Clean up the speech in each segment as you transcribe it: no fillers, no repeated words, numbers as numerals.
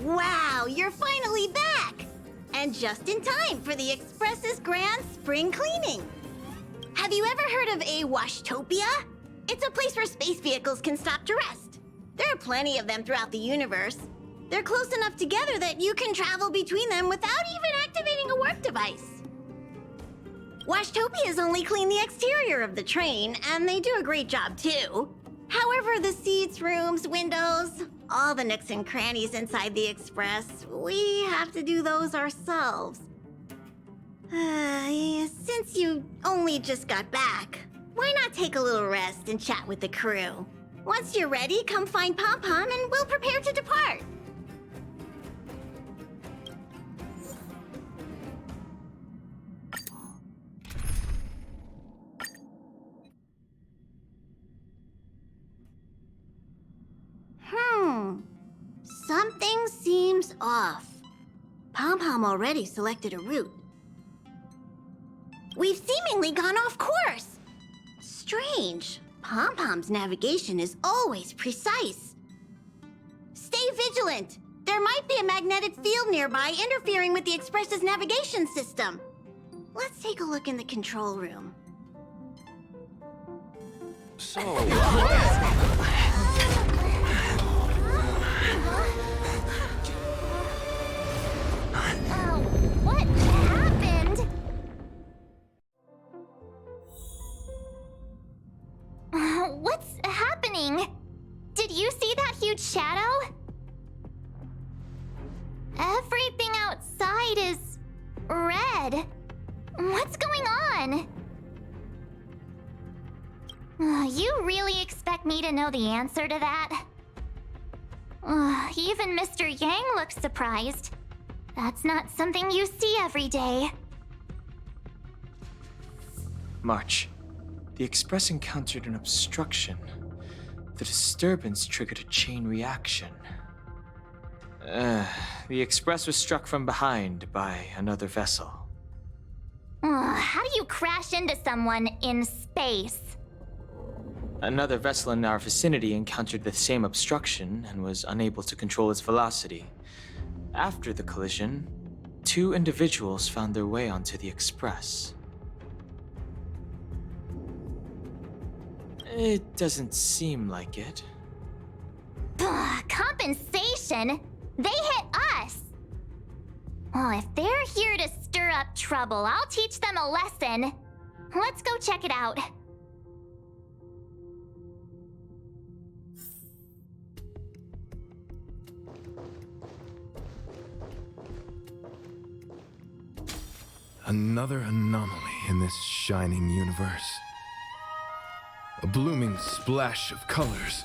Wow, you're finally back! And just in time for the Express's grand spring cleaning. Have you ever heard of a washtopia? It's a place where space vehicles can stop to rest. There are plenty of them throughout the universe. They're close enough together that you can travel between them without even activating a work device. Washtopias only clean the exterior of the train, and they do a great job too. However, the seats, rooms, windows, all the nooks and crannies inside the Express, we have to do those ourselves. Since you only just got back, why not take a little rest and chat with the crew? Once you're ready, come find Pom Pom and we'll prepare to depart. Something seems off. Pom Pom already selected a route. We've seemingly gone off course. Strange. Pom Pom's navigation is always precise. Stay vigilant. There might be a magnetic field nearby interfering with the Express's navigation system. Let's take a look in the control room. So... What happened? What's happening? Did you see that huge shadow? Everything outside is red. What's going on? You really expect me to know the answer to that? Even Mr. Yang looks surprised. That's not something you see every day. March, the Express encountered an obstruction. The disturbance triggered a chain reaction. The Express was struck from behind by another vessel. How do you crash into someone in space? Another vessel in our vicinity encountered the same obstruction and was unable to control its velocity. After the collision, 2 individuals found their way onto the Express. It doesn't seem like it. Compensation? They hit us! Well, if they're here to stir up trouble, I'll teach them a lesson. Let's go check it out. Another anomaly in this shining universe. A blooming splash of colors.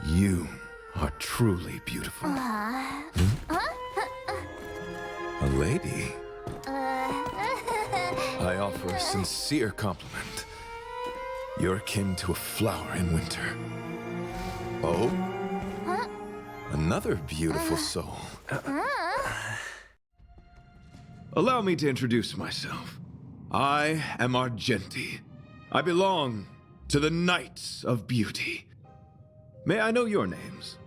You are truly beautiful. A lady? I offer a sincere compliment. You're akin to a flower in winter. Oh? Another beautiful soul. Allow me to introduce myself. I am Argenti. I belong to the Knights of Beauty. May I know your names?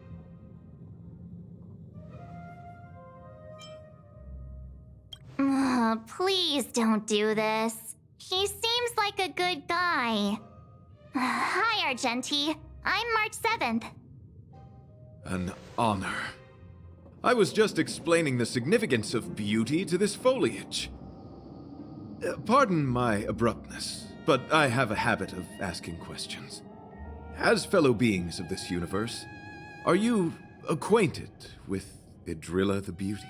Please don't do this. He seems like a good guy. Hi, Argenti. I'm March 7th. An honor. I was just explaining the significance of beauty to this foliage. Pardon my abruptness, but I have a habit of asking questions. As fellow beings of this universe, are you acquainted with Idrilla the Beauty?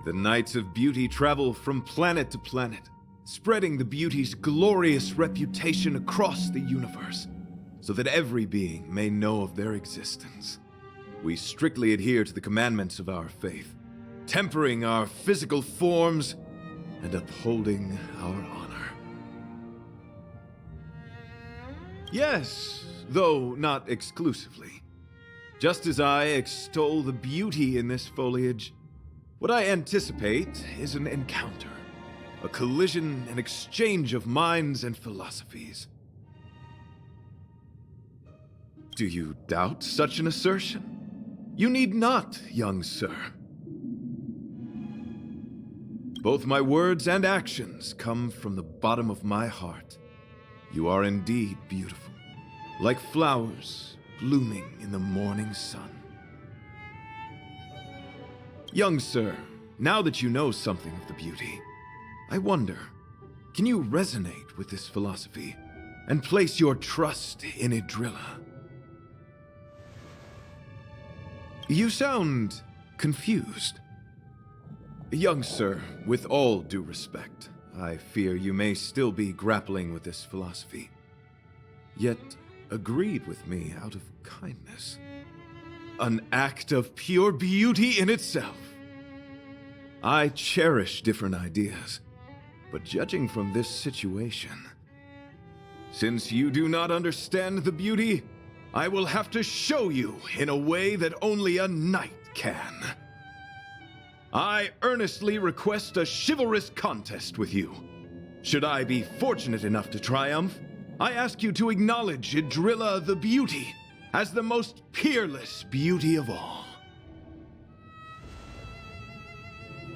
The Knights of Beauty travel from planet to planet, spreading the beauty's glorious reputation across the universe, so that every being may know of their existence. We strictly adhere to the commandments of our faith, tempering our physical forms and upholding our honor. Yes, though not exclusively. Just as I extol the beauty in this foliage, what I anticipate is an encounter, a collision and exchange of minds and philosophies. Do you doubt such an assertion? You need not, young sir. Both my words and actions come from the bottom of my heart. You are indeed beautiful, like flowers blooming in the morning sun. Young sir, now that you know something of the beauty, I wonder, can you resonate with this philosophy and place your trust in Idrilla? You sound confused. Young sir, with all due respect, I fear you may still be grappling with this philosophy, yet agreed with me out of kindness. An act of pure beauty in itself. I cherish different ideas, but judging from this situation, since you do not understand the beauty, I will have to show you in a way that only a knight can. I earnestly request a chivalrous contest with you. Should I be fortunate enough to triumph, I ask you to acknowledge Idrilla the Beauty as the most peerless beauty of all.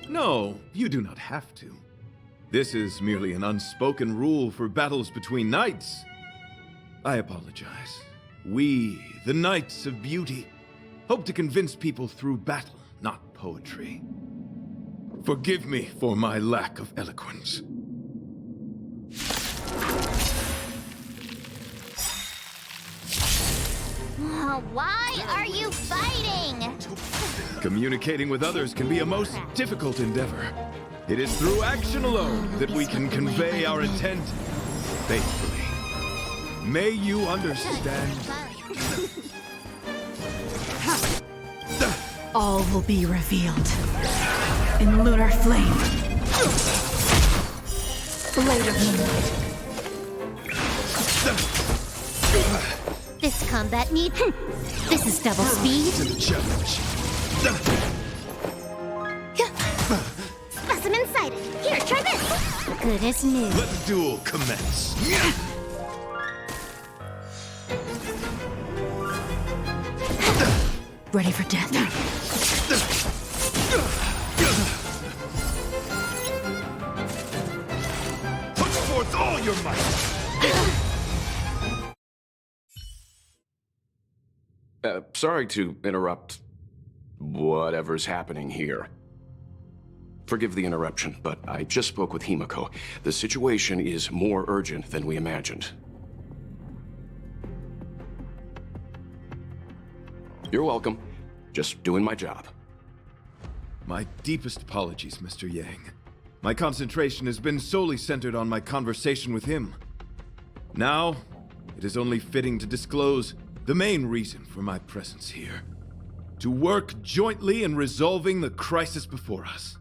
No, you do not have to. This is merely an unspoken rule for battles between knights. I apologize. We, the Knights of Beauty, hope to convince people through battle, not poetry. Forgive me for my lack of eloquence. Why are you fighting? Communicating with others can be a most difficult endeavor. It is through action alone that we can convey our intent faithfully. May you understand. All will be revealed in lunar flame. Blade of moonlight. This combat needs... This is double speed. Challenge. Specimen sighted. Here, try this. Good as new. Let the duel commence. Ready for death. Put forth all your might. Sorry to interrupt whatever's happening here. Forgive the interruption, but I just spoke with Himiko. The situation is more urgent than we imagined. You're welcome. Just doing my job. My deepest apologies, Mr. Yang. My concentration has been solely centered on my conversation with him. Now, it is only fitting to disclose the main reason for my presence here. To work jointly in resolving the crisis before us.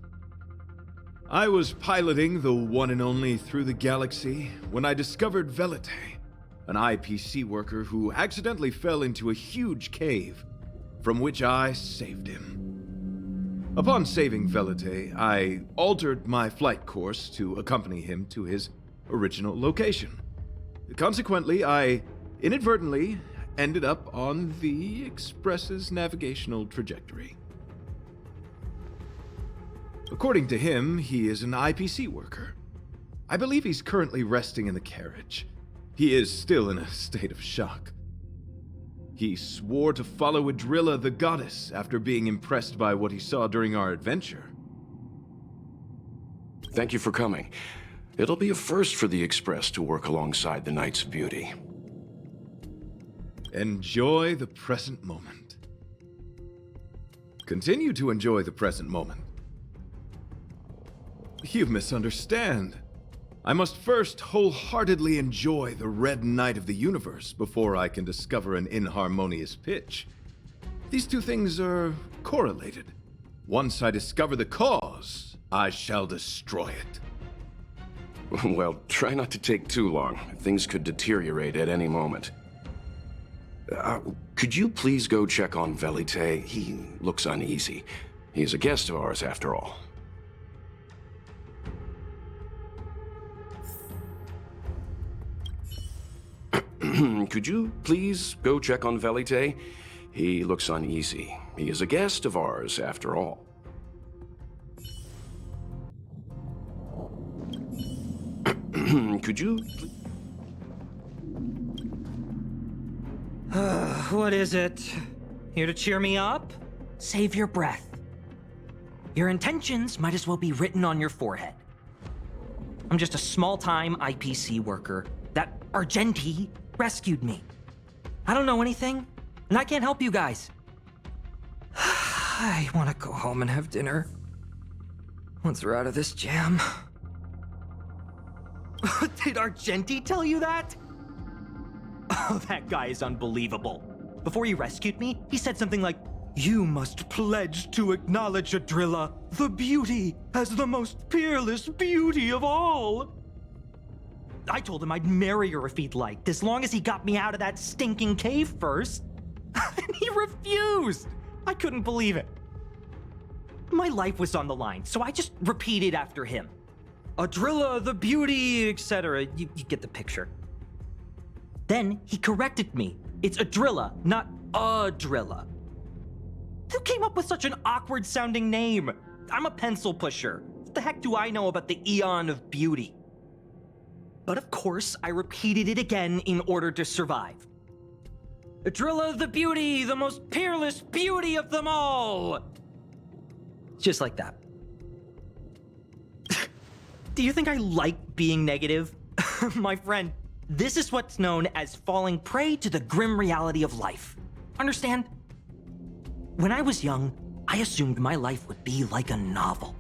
I was piloting the one and only Through the Galaxy when I discovered Welt, an IPC worker who accidentally fell into a huge cave, from which I saved him. Upon saving Welt, I altered my flight course to accompany him to his original location. Consequently, I inadvertently ended up on the Express's navigational trajectory. According to him, he is an IPC worker. I believe he's currently resting in the carriage. He is still in a state of shock. He swore to follow Idrilla the goddess after being impressed by what he saw during our adventure. Thank you for coming. It'll be a first for the Express to work alongside the Knights of Beauty. Enjoy the present moment. Continue to enjoy the present moment. You misunderstand. I must first wholeheartedly enjoy the Red Knight of the universe before I can discover an inharmonious pitch. These two things are correlated. Once I discover the cause, I shall destroy it. Well, try not to take too long. Things could deteriorate at any moment. Could you please go check on Welt? He looks uneasy. He's a guest of ours, after all. Could you please go check on Welt? He looks uneasy. He is a guest of ours, after all. Could you... What is it? Here to cheer me up? Save your breath. Your intentions might as well be written on your forehead. I'm just a small-time IPC worker. That Argenti rescued me. I don't know anything, and I can't help you guys. I want to go home and have dinner. Once we're out of this jam. Did Argenti tell you that? Oh, that guy is unbelievable. Before he rescued me, he said something like, "You must pledge to acknowledge Adrilla, the beauty, as the most peerless beauty of all." I told him I'd marry her if he'd liked, as long as he got me out of that stinking cave first. And he refused. I couldn't believe it. My life was on the line, so I just repeated after him. Adrilla, the beauty, etc. You get the picture. Then he corrected me. It's Adrilla, not Adrilla. Who came up with such an awkward-sounding name? I'm a pencil pusher. What the heck do I know about the Eon of Beauty? But of course, I repeated it again in order to survive. Adrilla the beauty, the most peerless beauty of them all! Just like that. Do you think I like being negative? My friend, this is what's known as falling prey to the grim reality of life. Understand? When I was young, I assumed my life would be like a novel.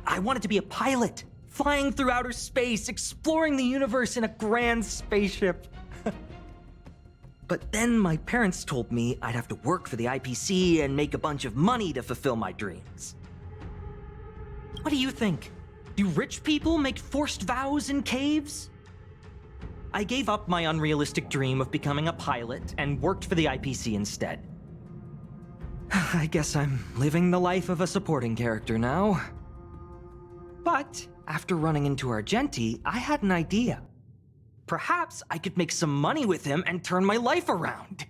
I wanted to be a pilot, flying through outer space, exploring the universe in a grand spaceship. But then my parents told me I'd have to work for the IPC and make a bunch of money to fulfill my dreams. What do you think? Do rich people make forced vows in caves? I gave up my unrealistic dream of becoming a pilot and worked for the IPC instead. I guess I'm living the life of a supporting character now. But after running into Argenti, I had an idea. Perhaps I could make some money with him and turn my life around.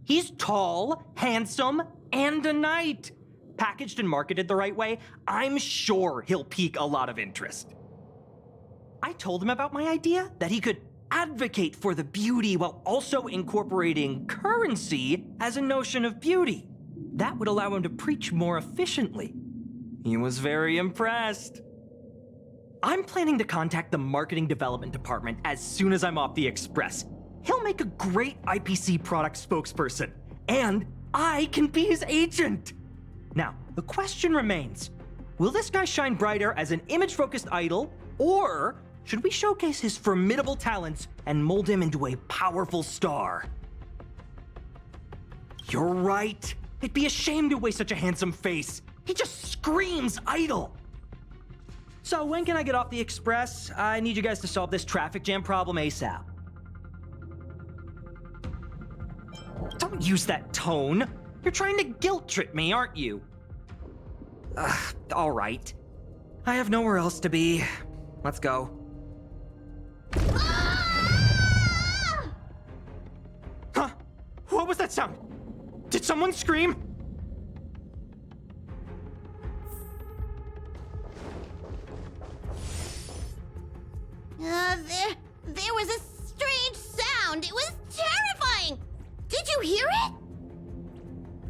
He's tall, handsome, and a knight. Packaged and marketed the right way, I'm sure he'll pique a lot of interest. I told him about my idea, that he could advocate for the beauty while also incorporating currency as a notion of beauty. That would allow him to preach more efficiently. He was very impressed. I'm planning to contact the marketing development department as soon as I'm off the express. He'll make a great IPC product spokesperson, and I can be his agent. Now, the question remains, will this guy shine brighter as an image-focused idol, or should we showcase his formidable talents and mold him into a powerful star? You're right. It'd be a shame to waste such a handsome face. He just screams idol. So when can I get off the express? I need you guys to solve this traffic jam problem ASAP. Don't use that tone. You're trying to guilt trip me, aren't you? All right. I have nowhere else to be. Let's go. Huh? What was that sound? Did someone scream? There was a strange sound. It was terrifying. Did you hear it?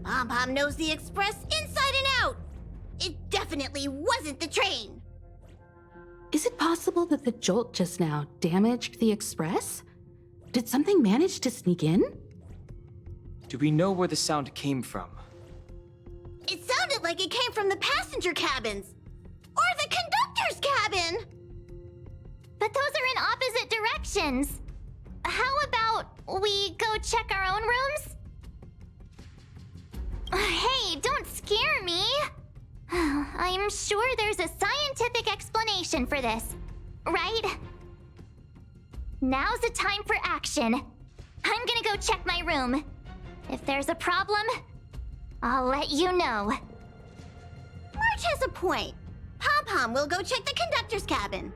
Pom-Pom knows the express inside and out. It definitely wasn't the train. Is it possible that the jolt just now damaged the express? Did something manage to sneak in? Do we know where the sound came from? It sounded like it came from the passenger cabins. Or the conductor's cabin. But those are in opposite directions. How about we go check our own rooms? Hey, don't scare me. I'm sure there's a scientific explanation for this, right? Now's the time for action. I'm gonna go check my room. If there's a problem, I'll let you know. March has a point. Pom-Pom will go check the conductor's cabin.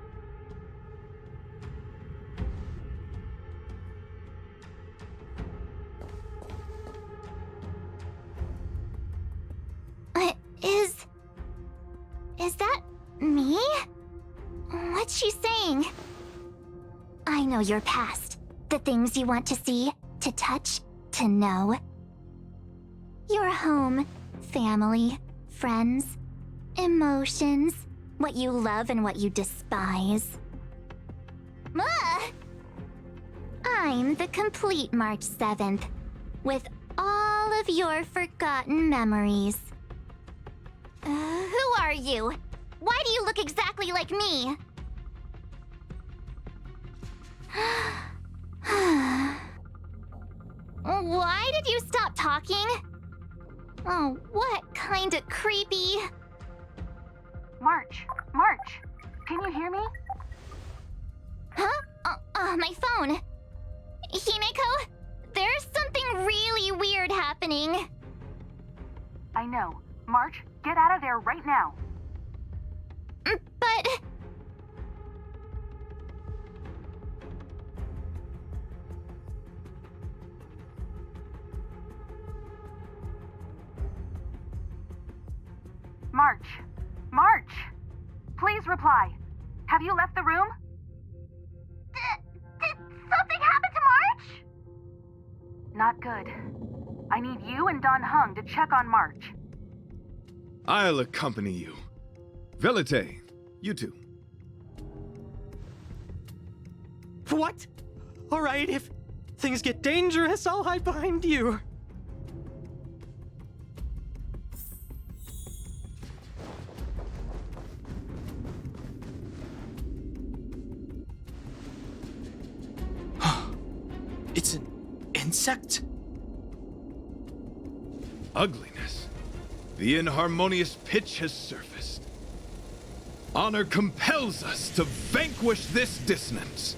your past. The things you want to see, to touch, to know. Your home, family, friends, emotions, what you love and what you despise. I'm the complete March 7th, with all of your forgotten memories. Who are you? Why do you look exactly like me? Why did you stop talking? Oh, what kind of creepy... March, can you hear me? Huh? My phone. Himeko, there's something really weird happening. I know. March, get out of there right now. But... March! Please reply. Have you left the room? Did something happen to March? Not good. I need you and Don Hung to check on March. I'll accompany you. Velite, you two. What? Alright, if things get dangerous, I'll hide behind you. It's an insect? Ugliness. The inharmonious pitch has surfaced. Honor compels us to vanquish this dissonance.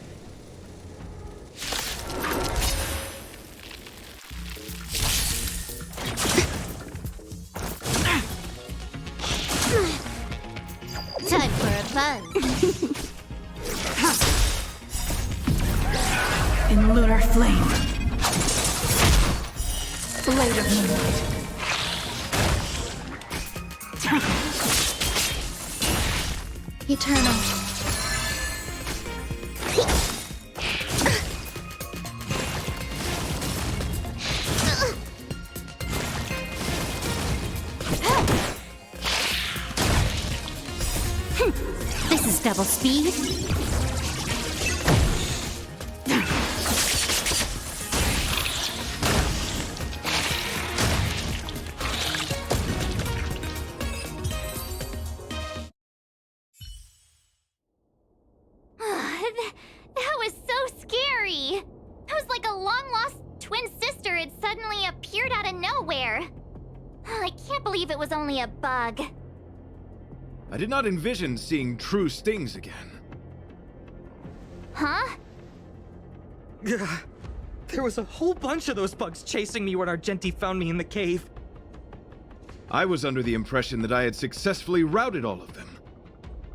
Time for a fun. In lunar flame. Blade of moonlight. Eternal. This is double speed. That was so scary. It was like a long-lost twin sister had suddenly appeared out of nowhere. I can't believe it was only a bug. I did not envision seeing true stings again. Huh? There was a whole bunch of those bugs chasing me when Argenti found me in the cave. I was under the impression that I had successfully routed all of them.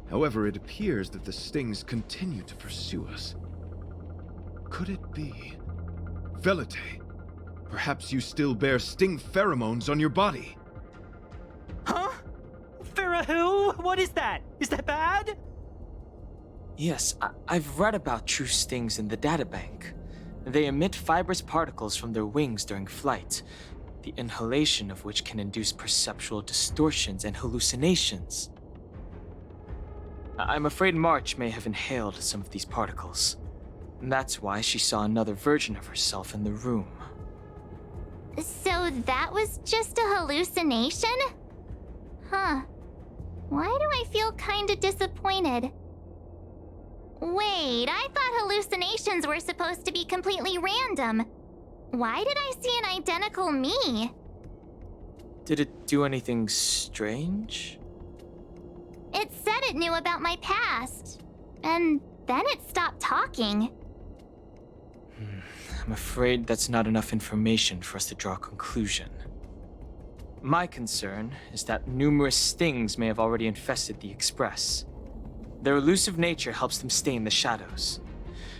However, it appears that the stings continue to pursue us. Could it be? Velite, perhaps you still bear sting pheromones on your body. Huh? Farah, what is that? Is that bad? Yes, I've read about true stings in the databank. They emit fibrous particles from their wings during flight, the inhalation of which can induce perceptual distortions and hallucinations. I'm afraid March may have inhaled some of these particles. That's why she saw another version of herself in the room. So that was just a hallucination? Huh. Why do I feel kinda disappointed? Wait, I thought hallucinations were supposed to be completely random. Why did I see an identical me? Did it do anything strange? It said it knew about my past. And then it stopped talking. I'm afraid that's not enough information for us to draw a conclusion. My concern is that numerous stings may have already infested the Express. Their elusive nature helps them stay in the shadows,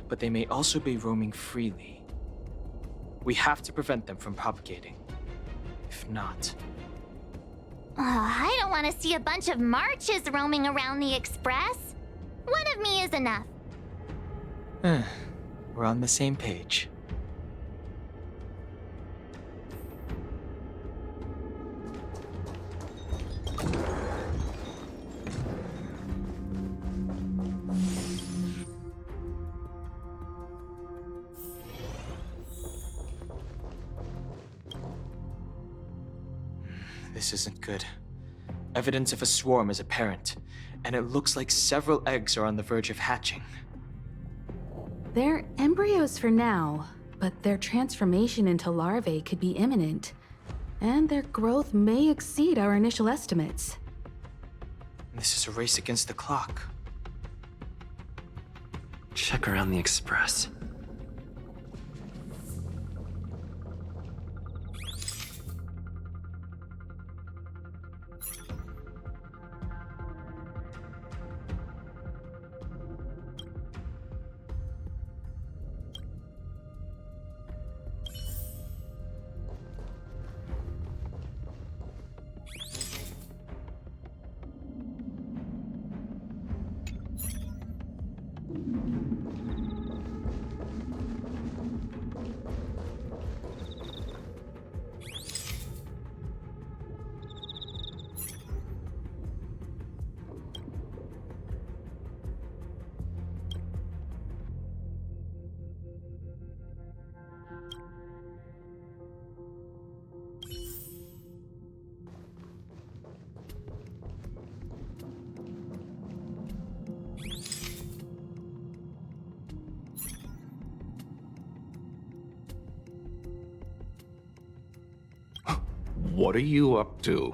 but they may also be roaming freely. We have to prevent them from propagating. If not... I don't want to see a bunch of marches roaming around the Express. One of me is enough. We're on the same page. This isn't good. Evidence of a swarm is apparent, and it looks like several eggs are on the verge of hatching. They're embryos for now, but their transformation into larvae could be imminent, and their growth may exceed our initial estimates. This is a race against the clock. Check around the express. What are you up to?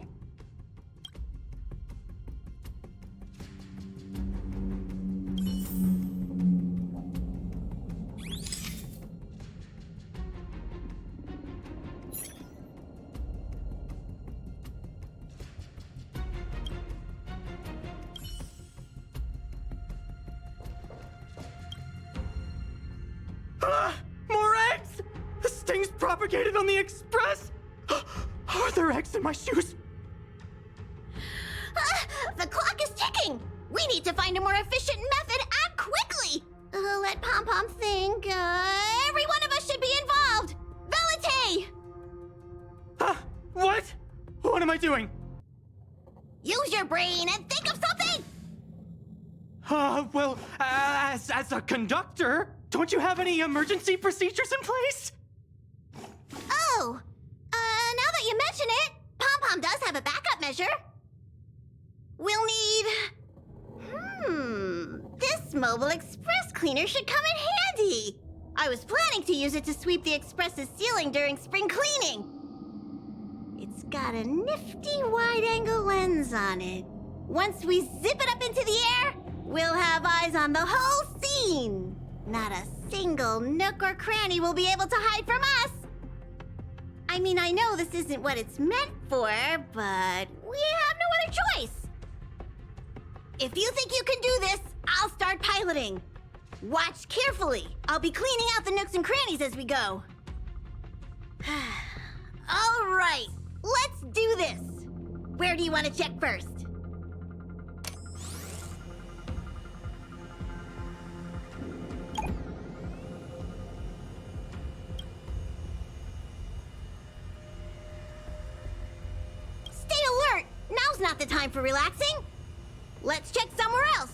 More eggs! The sting's propagated on the express! Are there eggs in my shoes? The clock is ticking! We need to find a more efficient method. Act quickly! Let Pom Pom think. Every one of us should be involved! Valete! What? What am I doing? Use your brain and think of something! Well, as a conductor, don't you have any emergency procedures in place? Oh! Now that you mention it, Pom Pom does have a backup measure. We'll need... This mobile express cleaner should come in handy. I was planning to use it to sweep the express's ceiling during spring cleaning. It's got a nifty wide-angle lens on it. Once we zip it up into the air, we'll have eyes on the whole scene. Not a single nook or cranny will be able to hide from us. I mean, I know this isn't what it's meant for, but we have no other choice. If you think you can do this, I'll start piloting. Watch carefully. I'll be cleaning out the nooks and crannies as we go. All right, let's do this. Where do you want to check first? Stay alert! Now's not the time for relaxing. Let's check somewhere else.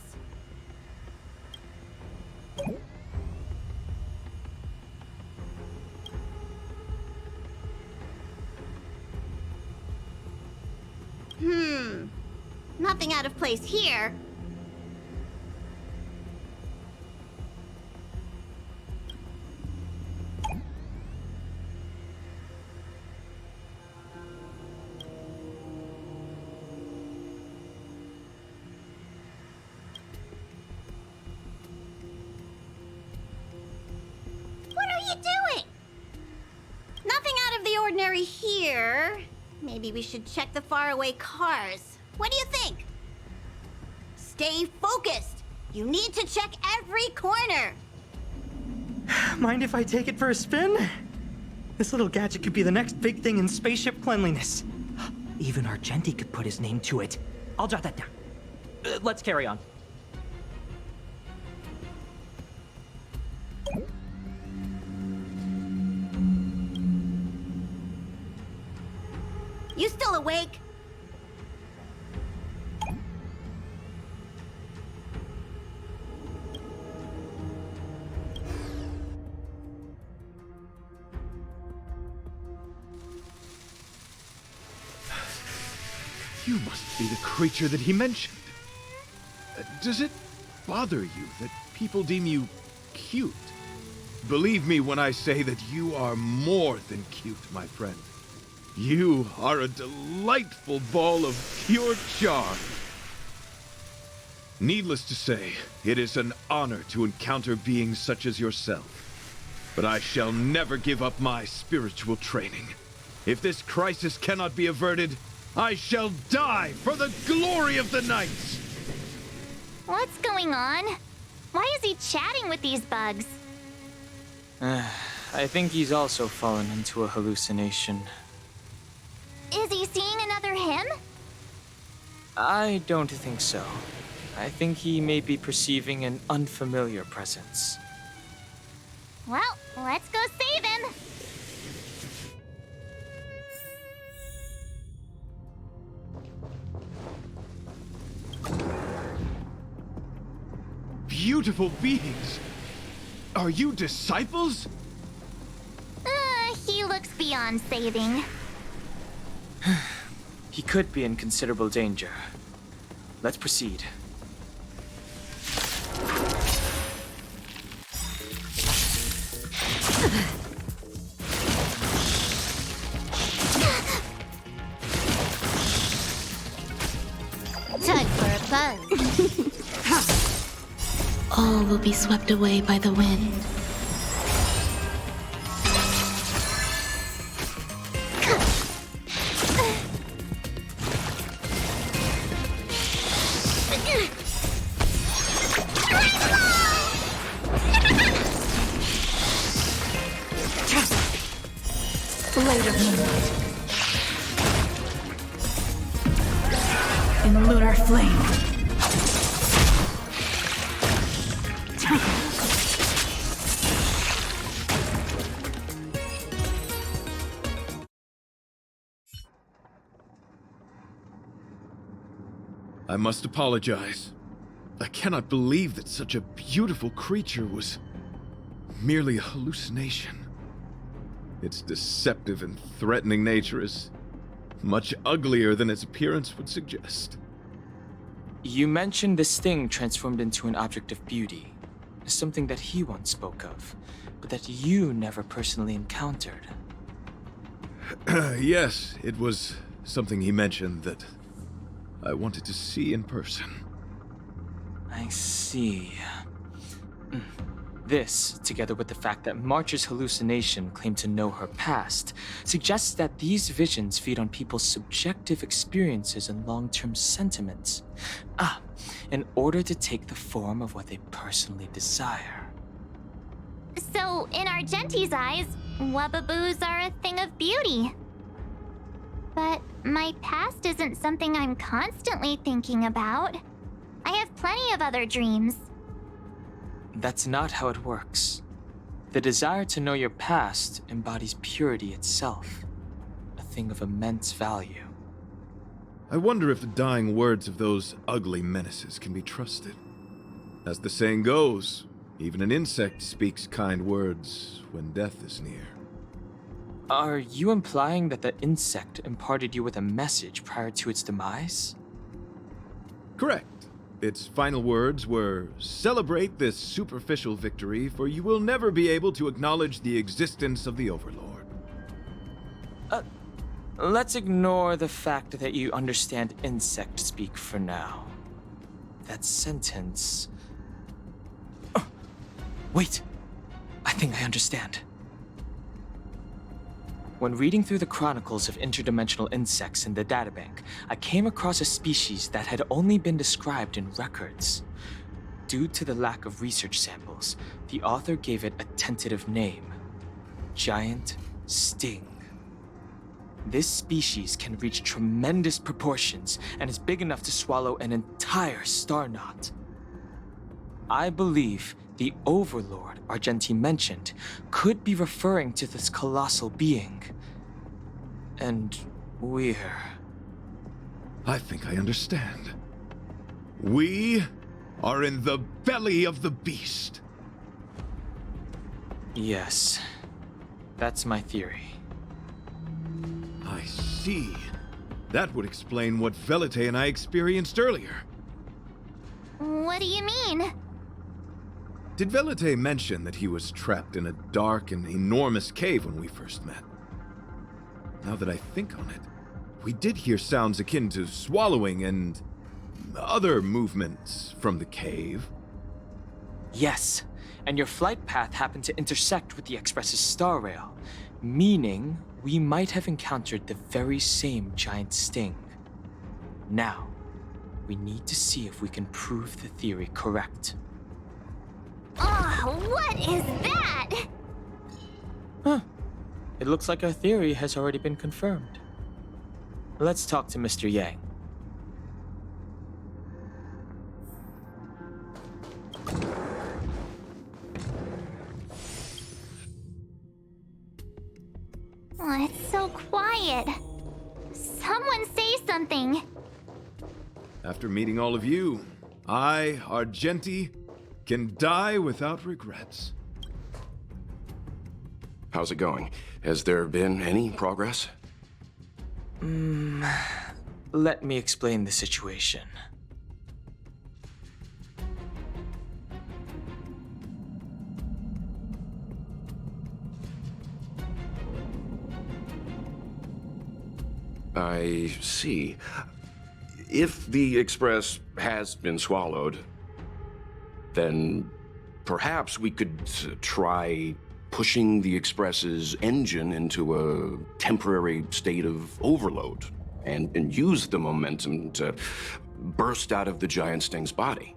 Nothing out of place here. What are you doing? Nothing out of the ordinary here. Maybe we should check the faraway cars. What do you think? Stay focused. You need to check every corner. Mind if I take it for a spin? This little gadget could be the next big thing in spaceship cleanliness. Even Argenti could put his name to it. I'll jot that down. Let's carry on. You still awake? You must be the creature that he mentioned. Does it bother you that people deem you cute? Believe me when I say that you are more than cute, my friend. You are a delightful ball of pure charm. Needless to say, it is an honor to encounter beings such as yourself. But I shall never give up my spiritual training. If this crisis cannot be averted, I shall die for the glory of the night! What's going on? Why is he chatting with these bugs? I think he's also fallen into a hallucination. Is he seeing another him? I don't think so. I think he may be perceiving an unfamiliar presence. Well, let's go save him! Beautiful beings! Are you disciples? He looks beyond saving. He could be in considerable danger. Let's proceed. Time for a fun. All will be swept away by the wind. Blade of moonlight. In lunar flame. I must apologize. I cannot believe that such a beautiful creature was merely a hallucination. Its deceptive and threatening nature is much uglier than its appearance would suggest. You mentioned this thing transformed into an object of beauty, something that he once spoke of, but that you never personally encountered. Yes, it was something he mentioned that I wanted to see in person. I see. This, together with the fact that March's hallucination claimed to know her past, suggests that these visions feed on people's subjective experiences and long-term sentiments. In order to take the form of what they personally desire. So, in Argenti's eyes, wubbaboos are a thing of beauty. But my past isn't something I'm constantly thinking about. I have plenty of other dreams. That's not how it works. The desire to know your past embodies purity itself, a thing of immense value. I wonder if the dying words of those ugly menaces can be trusted. As the saying goes, even an insect speaks kind words when death is near. Are you implying that the insect imparted you with a message prior to its demise? Correct. Its final words were, "Celebrate this superficial victory, for you will never be able to acknowledge the existence of the Overlord." Let's ignore the fact that you understand insect speak for now. That sentence... Wait! I think I understand. When reading through the chronicles of interdimensional insects in the databank, I came across a species that had only been described in records. Due to the lack of research samples, the author gave it a tentative name: Giant Sting. This species can reach tremendous proportions and is big enough to swallow an entire star knot. I believe the Overlord Argenti mentioned could be referring to this colossal being. And I think I understand. We are in the belly of the beast. Yes, that's my theory. I see. That would explain what Velite and I experienced earlier. What do you mean? Did Velite mention that he was trapped in a dark and enormous cave when we first met? Now that I think on it, we did hear sounds akin to swallowing and other movements from the cave. Yes, and your flight path happened to intersect with the Express's star rail, meaning we might have encountered the very same giant sting. Now, we need to see if we can prove the theory correct. Oh, what is that? Huh. It looks like our theory has already been confirmed. Let's talk to Mr. Yang. Oh, it's so quiet. Someone say something. After meeting all of you, I, Argenti, can die without regrets. How's it going? Has there been any progress? Let me explain the situation. I see. If the Express has been swallowed, then perhaps we could try pushing the Express's engine into a temporary state of overload and use the momentum to burst out of the giant sting's body.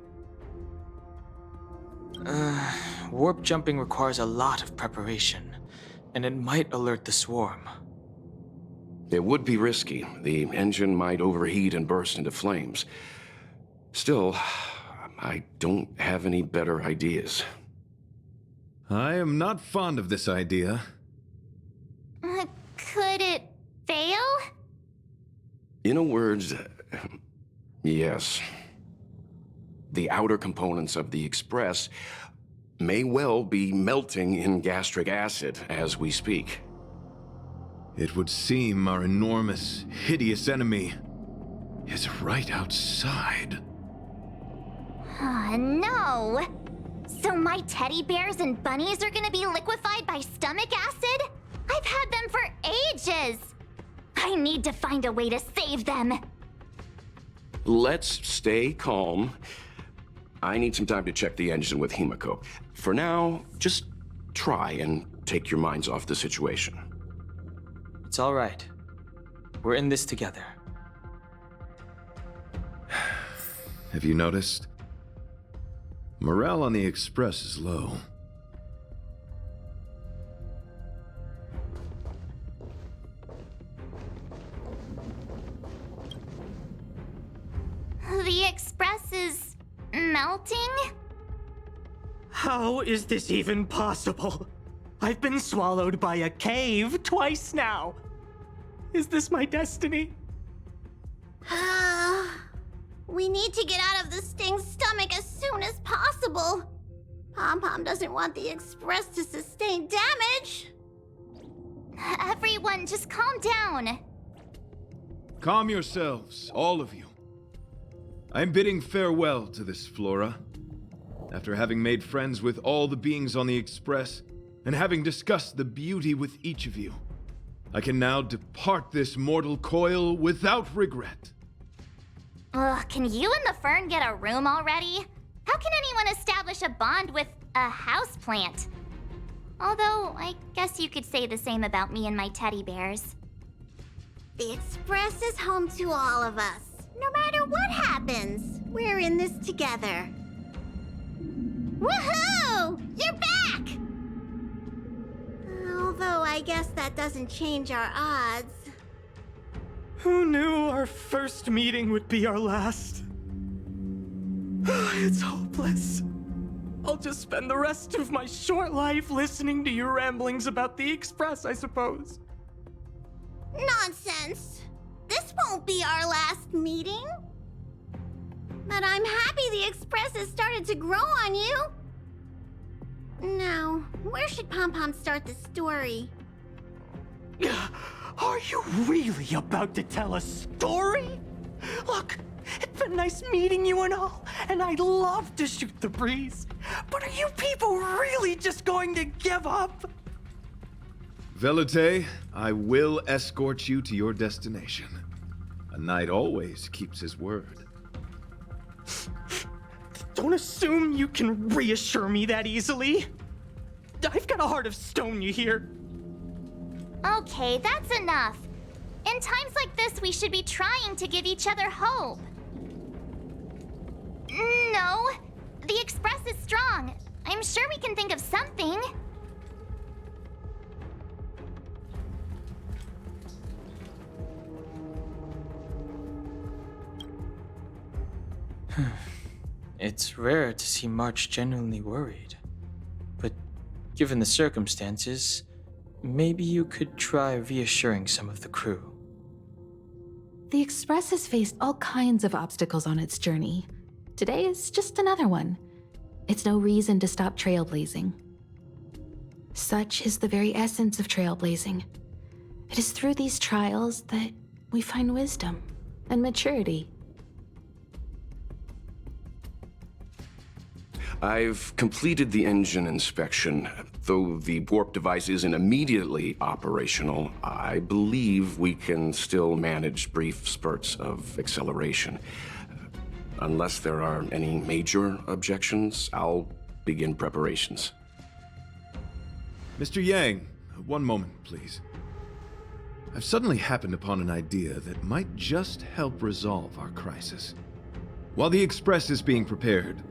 Warp jumping requires a lot of preparation, and it might alert the swarm. It would be risky. The engine might overheat and burst into flames. Still, I don't have any better ideas. I am not fond of this idea. Could it fail? In a word, yes. The outer components of the Express may well be melting in gastric acid as we speak. It would seem our enormous, hideous enemy is right outside. No! So my teddy bears and bunnies are gonna be liquefied by stomach acid? I've had them for ages! I need to find a way to save them. Let's stay calm. I need some time to check the engine with Himiko. For now, just try and take your minds off the situation. It's all right. We're in this together. Have you noticed? Morale on the Express is low. The Express is melting? How is this even possible? I've been swallowed by a cave twice now. Is this my destiny? We need to get out of the Sting's stomach as soon as possible. Pom-Pom doesn't want the Express to sustain damage. Everyone, just calm down. Calm yourselves, all of you. I'm bidding farewell to this Flora. After having made friends with all the beings on the Express, and having discussed the beauty with each of you, I can now depart this mortal coil without regret. Ugh, can you and the fern get a room already? How can anyone establish a bond with a houseplant? Although, I guess you could say the same about me and my teddy bears. The Express is home to all of us. No matter what happens, we're in this together. Woohoo! You're back! Although I guess that doesn't change our odds. Who knew our first meeting would be our last? It's hopeless. I'll just spend the rest of my short life listening to your ramblings about the Express, I suppose. Nonsense! This won't be our last meeting. But I'm happy the Express has started to grow on you. Now, where should Pom Pom start the story? Are you really about to tell a story? Look, it's been nice meeting you and all, and I'd love to shoot the breeze. But are you people really just going to give up? Velite, I will escort you to your destination. A knight always keeps his word. Don't assume you can reassure me that easily. I've got a heart of stone, you hear? Okay, that's enough. In times like this, we should be trying to give each other hope. No, the Express is strong. I'm sure we can think of something. It's rare to see March genuinely worried. But given the circumstances, maybe you could try reassuring some of the crew. The Express has faced all kinds of obstacles on its journey. Today is just another one. It's no reason to stop trailblazing. Such is the very essence of trailblazing. It is through these trials that we find wisdom and maturity. I've completed the engine inspection. Though the warp device isn't immediately operational, I believe we can still manage brief spurts of acceleration. Unless there are any major objections, I'll begin preparations. Mr. Yang, one moment, please. I've suddenly happened upon an idea that might just help resolve our crisis. While the Express is being prepared,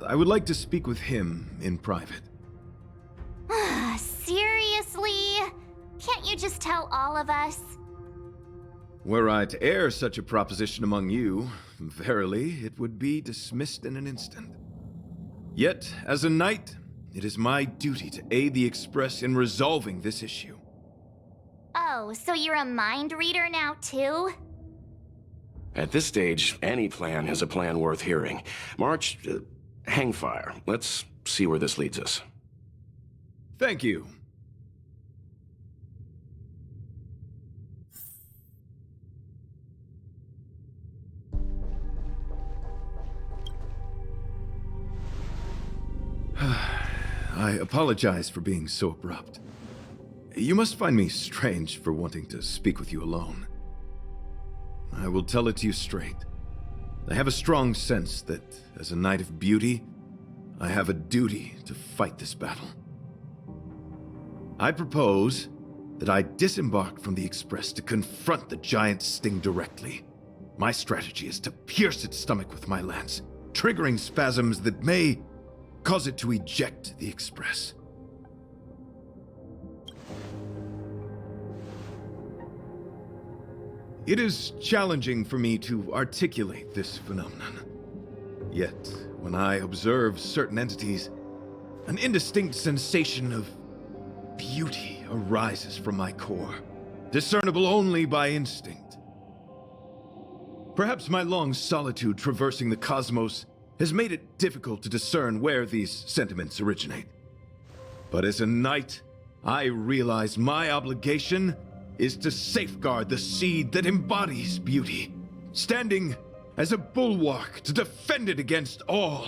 I would like to speak with him in private. Seriously? Can't you just tell all of us? Were I to air such a proposition among you, verily, it would be dismissed in an instant. Yet, as a knight, it is my duty to aid the Express in resolving this issue. Oh, so you're a mind reader now, too? At this stage, any plan is a plan worth hearing. March, hang fire. Let's see where this leads us. Thank you. I apologize for being so abrupt. You must find me strange for wanting to speak with you alone. I will tell it to you straight. I have a strong sense that, as a knight of beauty, I have a duty to fight this battle. I propose that I disembark from the Express to confront the giant sting directly. My strategy is to pierce its stomach with my lance, triggering spasms that may cause it to eject the Express. It is challenging for me to articulate this phenomenon. Yet, when I observe certain entities, an indistinct sensation of beauty arises from my core, discernible only by instinct. Perhaps my long solitude traversing the cosmos has made it difficult to discern where these sentiments originate. But as a knight, I realize my obligation is to safeguard the seed that embodies beauty, standing as a bulwark to defend it against all.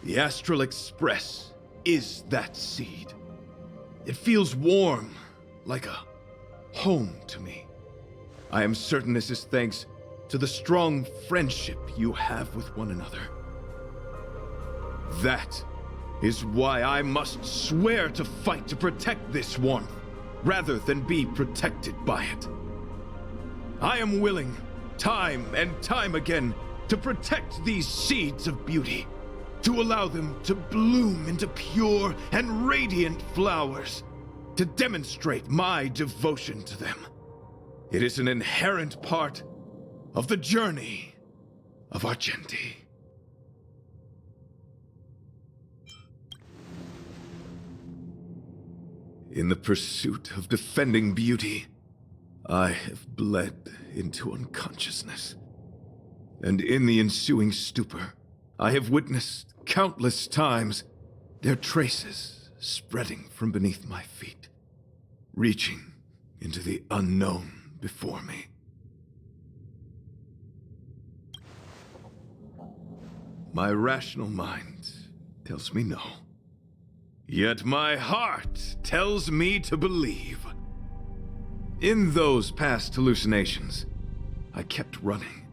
The Astral Express is that seed. It feels warm, like a home to me. I am certain this is thanks to the strong friendship you have with one another. That is why I must swear to fight to protect this warmth, rather than be protected by it. I am willing, time and time again, to protect these seeds of beauty, to allow them to bloom into pure and radiant flowers, to demonstrate my devotion to them. It is an inherent part of the journey of Argenti. In the pursuit of defending beauty, I have bled into unconsciousness. And in the ensuing stupor, I have witnessed countless times their traces spreading from beneath my feet, reaching into the unknown before me. My rational mind tells me no. Yet my heart tells me to believe. In those past hallucinations, I kept running.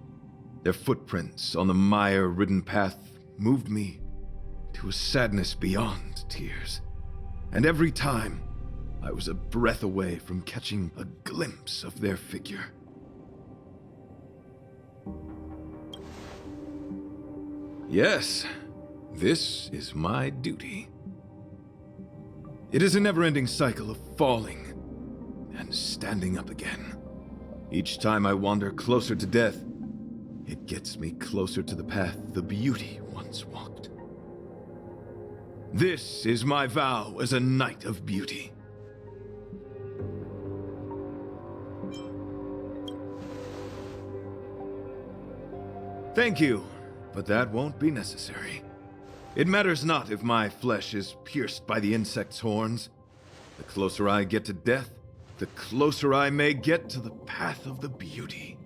Their footprints on the mire-ridden path moved me to a sadness beyond tears. And every time, I was a breath away from catching a glimpse of their figure. Yes, this is my duty. It is a never-ending cycle of falling and standing up again. Each time I wander closer to death, it gets me closer to the path the beauty once walked. This is my vow as a knight of beauty. Thank you, but that won't be necessary. It matters not if my flesh is pierced by the insect's horns. The closer I get to death, the closer I may get to the path of the beauty.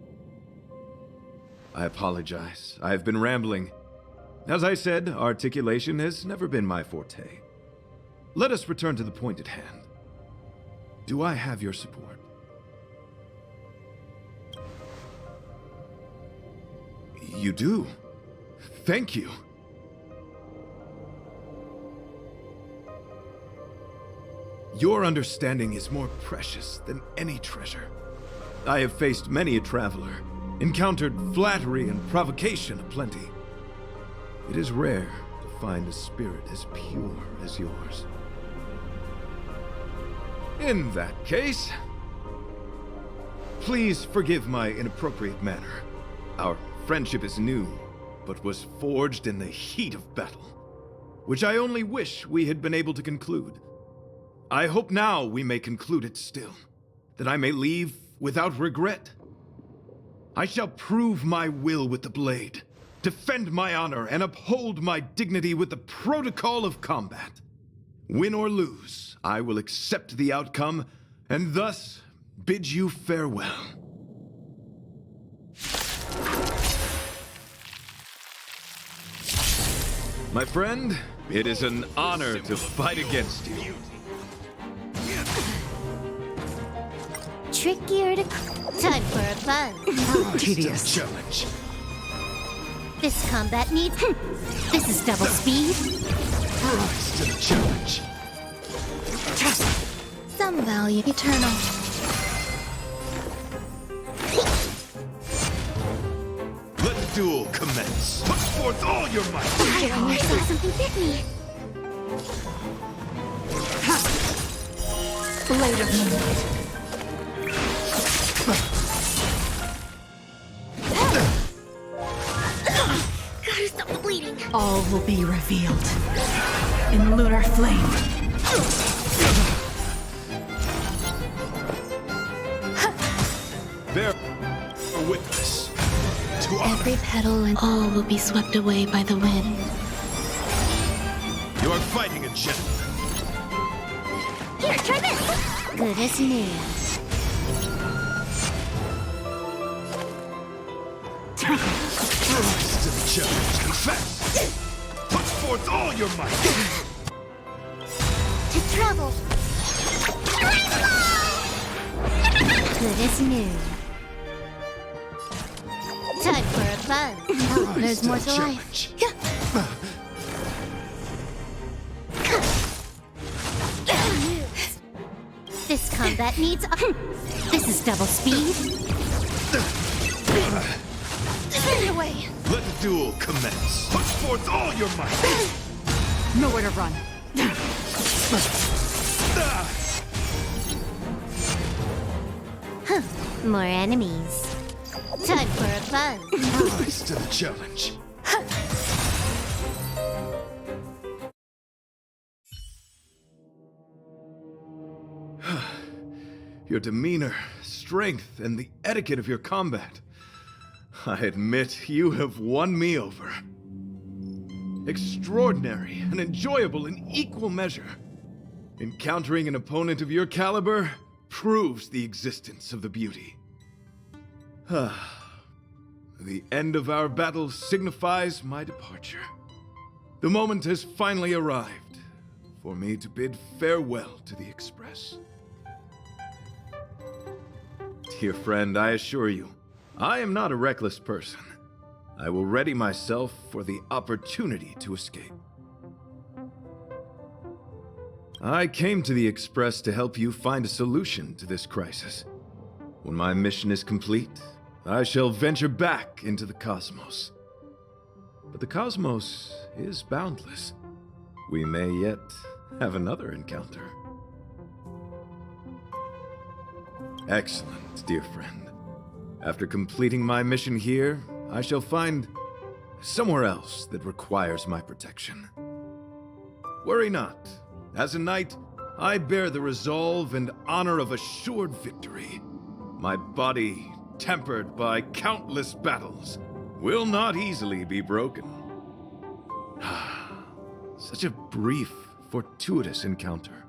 I apologize. I have been rambling. As I said, articulation has never been my forte. Let us return to the point at hand. Do I have your support? You do. Thank you. Your understanding is more precious than any treasure. I have faced many a traveler, encountered flattery and provocation aplenty. It is rare to find a spirit as pure as yours. In that case, please forgive my inappropriate manner. Our friendship is new, but was forged in the heat of battle, which I only wish we had been able to conclude. I hope now we may conclude it still, that I may leave without regret. I shall prove my will with the blade, defend my honor, and uphold my dignity with the protocol of combat. Win or lose, I will accept the outcome, and thus bid you farewell. My friend, it is an honor to fight against you. Trickier to... Time for a fun. Tedious challenge. This combat needs... This is double speed. Rise to the challenge. Some value eternal. Let the duel commence. Put forth all your might. I saw something bit me. Blade of moonlight. Gotta stop the bleeding. All will be revealed in lunar flame. Bear witness to our... Every petal and all will be swept away by the wind. You are fighting a gentleman. Here, try this. Good as new. Rise to the challenge. Confess. Put forth all your might. To travel. Good as new. Time for a fun. Oh, there's more to life. This combat needs... This is double speed. Get away. Let the duel commence. Put forth all your might. Nowhere to run. More enemies. Time for a fun. Rise to the challenge. your demeanor, strength, and the etiquette of your combat. I admit you have won me over. Extraordinary and enjoyable in equal measure. Encountering an opponent of your caliber proves the existence of the beauty. The end of our battle signifies my departure. The moment has finally arrived for me to bid farewell to the Express. Dear friend, I assure you, I am not a reckless person. I will ready myself for the opportunity to escape. I came to the Express to help you find a solution to this crisis. When my mission is complete, I shall venture back into the cosmos. But the cosmos is boundless. We may yet have another encounter. Excellent, dear friend. After completing my mission here, I shall find somewhere else that requires my protection. Worry not. As a knight, I bear the resolve and honor of assured victory. My body, tempered by countless battles, will not easily be broken. Such a brief, fortuitous encounter.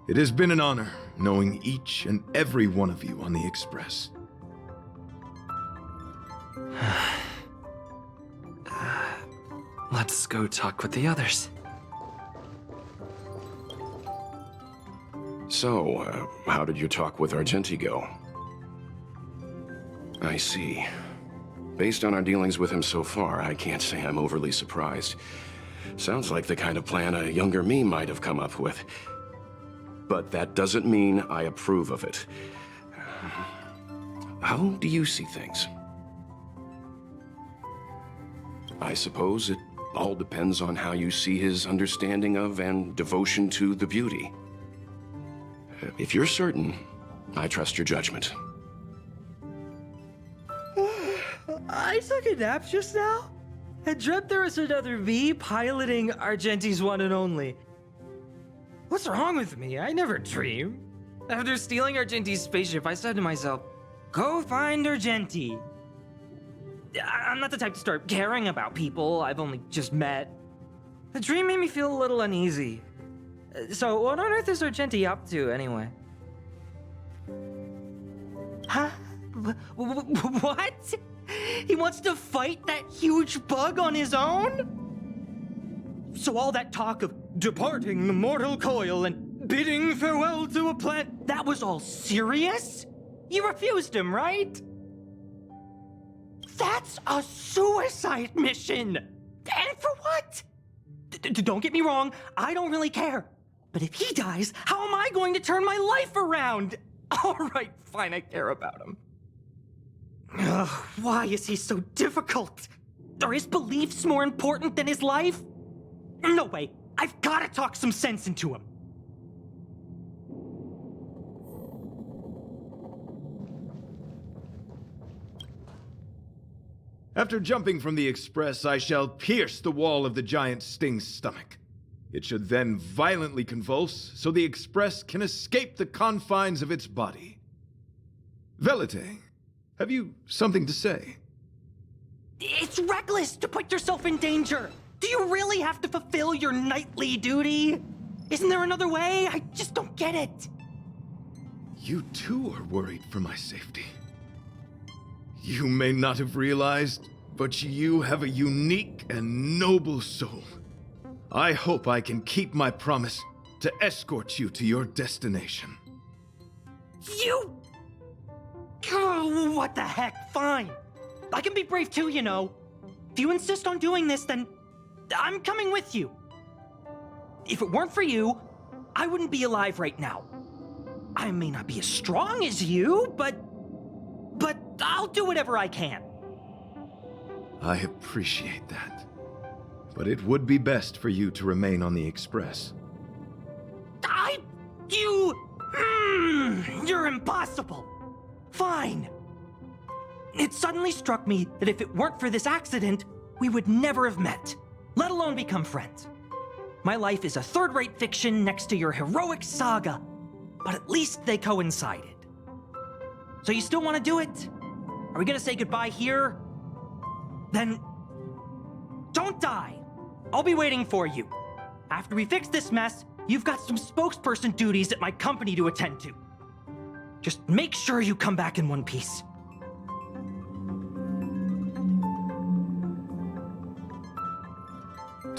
It has been an honor knowing each and every one of you on the Express. Let's go talk with the others. So, how did your talk with Argenti go? I see. Based on our dealings with him so far, I can't say I'm overly surprised. Sounds like the kind of plan a younger me might have come up with. But that doesn't mean I approve of it. How do you see things? I suppose it all depends on how you see his understanding of and devotion to the beauty. If you're certain, I trust your judgment. I took a nap just now and dreamt there was another me piloting Argenti's one and only. What's wrong with me? I never dream. After stealing Argenti's spaceship, I said to myself, go find Argenti. I'm not the type to start caring about people I've only just met. The dream made me feel a little uneasy. So what on earth is Argenti up to, anyway? Huh? What? He wants to fight that huge bug on his own? So all that talk of departing the mortal coil and bidding farewell to a planet, that was all serious? You refused him, right? That's a suicide mission! And for what? Don't get me wrong, I don't really care. But if he dies, how am I going to turn my life around? All right, fine, I care about him. Ugh, why is he so difficult? Are his beliefs more important than his life? No way, I've got to talk some sense into him. After jumping from the Express, I shall pierce the wall of the giant Sting's stomach. It should then violently convulse, so the Express can escape the confines of its body. Velite, have you something to say? It's reckless to put yourself in danger. Do you really have to fulfill your knightly duty? Isn't there another way? I just don't get it. You too are worried for my safety. You may not have realized, but you have a unique and noble soul. I hope I can keep my promise to escort you to your destination. You... Oh, what the heck? Fine. I can be brave too, you know. If you insist on doing this, then I'm coming with you. If it weren't for you, I wouldn't be alive right now. I may not be as strong as you, but I'll do whatever I can. I appreciate that. But it would be best for you to remain on the Express. You're impossible. Fine. It suddenly struck me that if it weren't for this accident, we would never have met, let alone become friends. My life is a third-rate fiction next to your heroic saga. but at least they coincided. So you still want to do it? Are we gonna say goodbye here? Then don't die. I'll be waiting for you. After we fix this mess, you've got some spokesperson duties at my company to attend to. Just make sure you come back in one piece.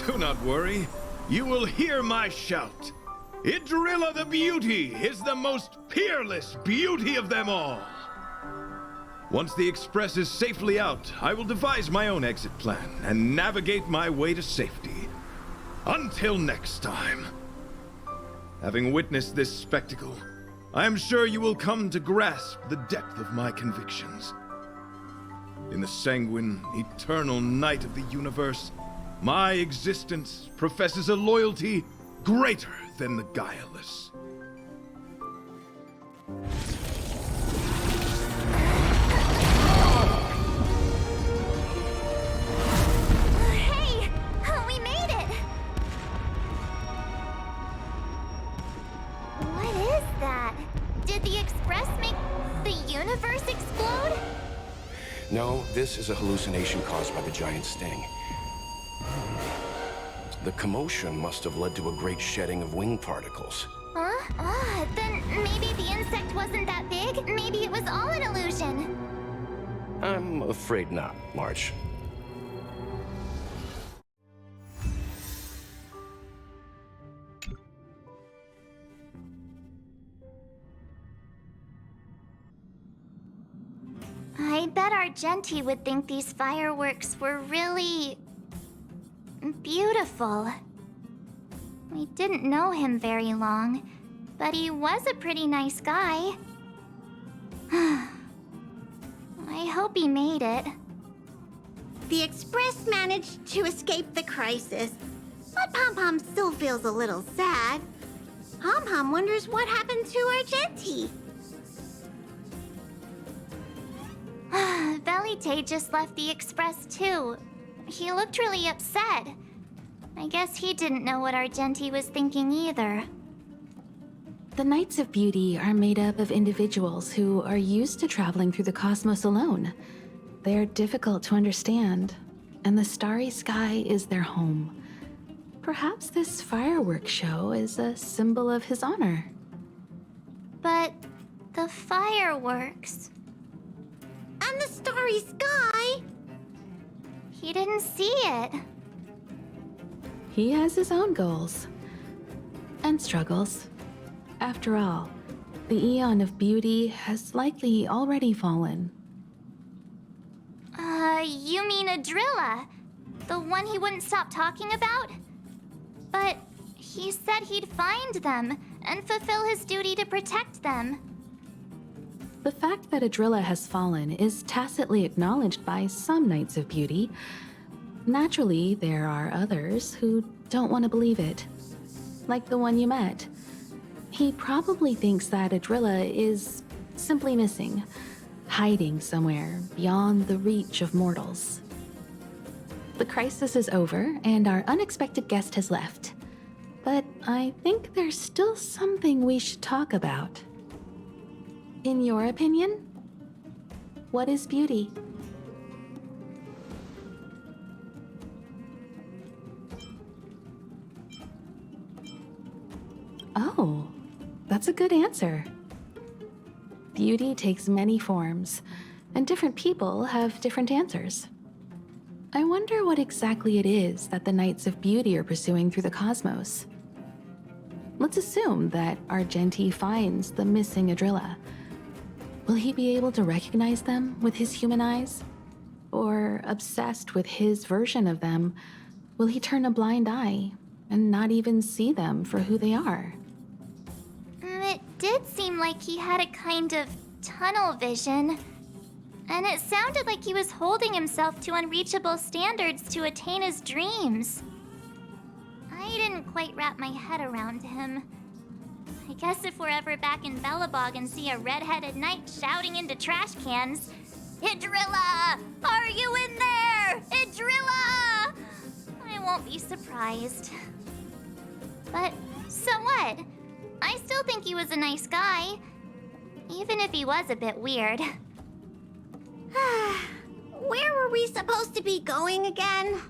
Do not worry. You will hear my shout. Idrilla the Beauty is the most peerless beauty of them all. Once the express is safely out, I will devise my own exit plan and navigate my way to safety. Until next time. Having witnessed this spectacle, I am sure you will come to grasp the depth of my convictions. In the sanguine, eternal night of the universe, my existence professes a loyalty greater than the guileless. Hey! We made it! What is that? Did the express make the universe explode? No, this is a hallucination caused by the giant sting. The commotion must have led to a great shedding of wing particles. Huh? Then maybe the insect wasn't that big? Maybe it was all an illusion. I'm afraid not, March. I bet Argenti would think these fireworks were really beautiful. We didn't know him very long, but he was a pretty nice guy. I hope he made it. The Express managed to escape the crisis, but Pom Pom still feels a little sad. Pom Pom wonders what happened to Argenti. Velite just left the Express too. He looked really upset. I guess he didn't know what Argenti was thinking either. The Knights of Beauty are made up of individuals who are used to traveling through the cosmos alone. They're difficult to understand, and the starry sky is their home. Perhaps this fireworks show is a symbol of his honor. But the fireworks... And the starry sky! He didn't see it. He has his own goals and struggles. After all, the Eon of Beauty has likely already fallen. You mean Idrilla? The one he wouldn't stop talking about? But he said he'd find them and fulfill his duty to protect them. The fact that Idrilla has fallen is tacitly acknowledged by some Knights of Beauty. Naturally, there are others who don't want to believe it. Like the one you met. He probably thinks that Idrilla is simply missing, hiding somewhere beyond the reach of mortals. The crisis is over, and our unexpected guest has left. But I think there's still something we should talk about. In your opinion, what is beauty? Oh, that's a good answer. Beauty takes many forms, and different people have different answers. I wonder what exactly it is that the Knights of Beauty are pursuing through the cosmos. Let's assume that Argenti finds the missing Idrilla. Will he be able to recognize them with his human eyes? Or, obsessed with his version of them, will he turn a blind eye and not even see them for who they are? It did seem like he had a kind of tunnel vision. And it sounded like he was holding himself to unreachable standards to attain his dreams. I didn't quite wrap my head around him. I guess if we're ever back in Belobog and see a red-headed knight shouting into trash cans, "Idrilla! Are you in there? Idrilla!" I won't be surprised. But so what? I still still think he was a nice guy. Even if he was a bit weird. Where were we supposed to be going again?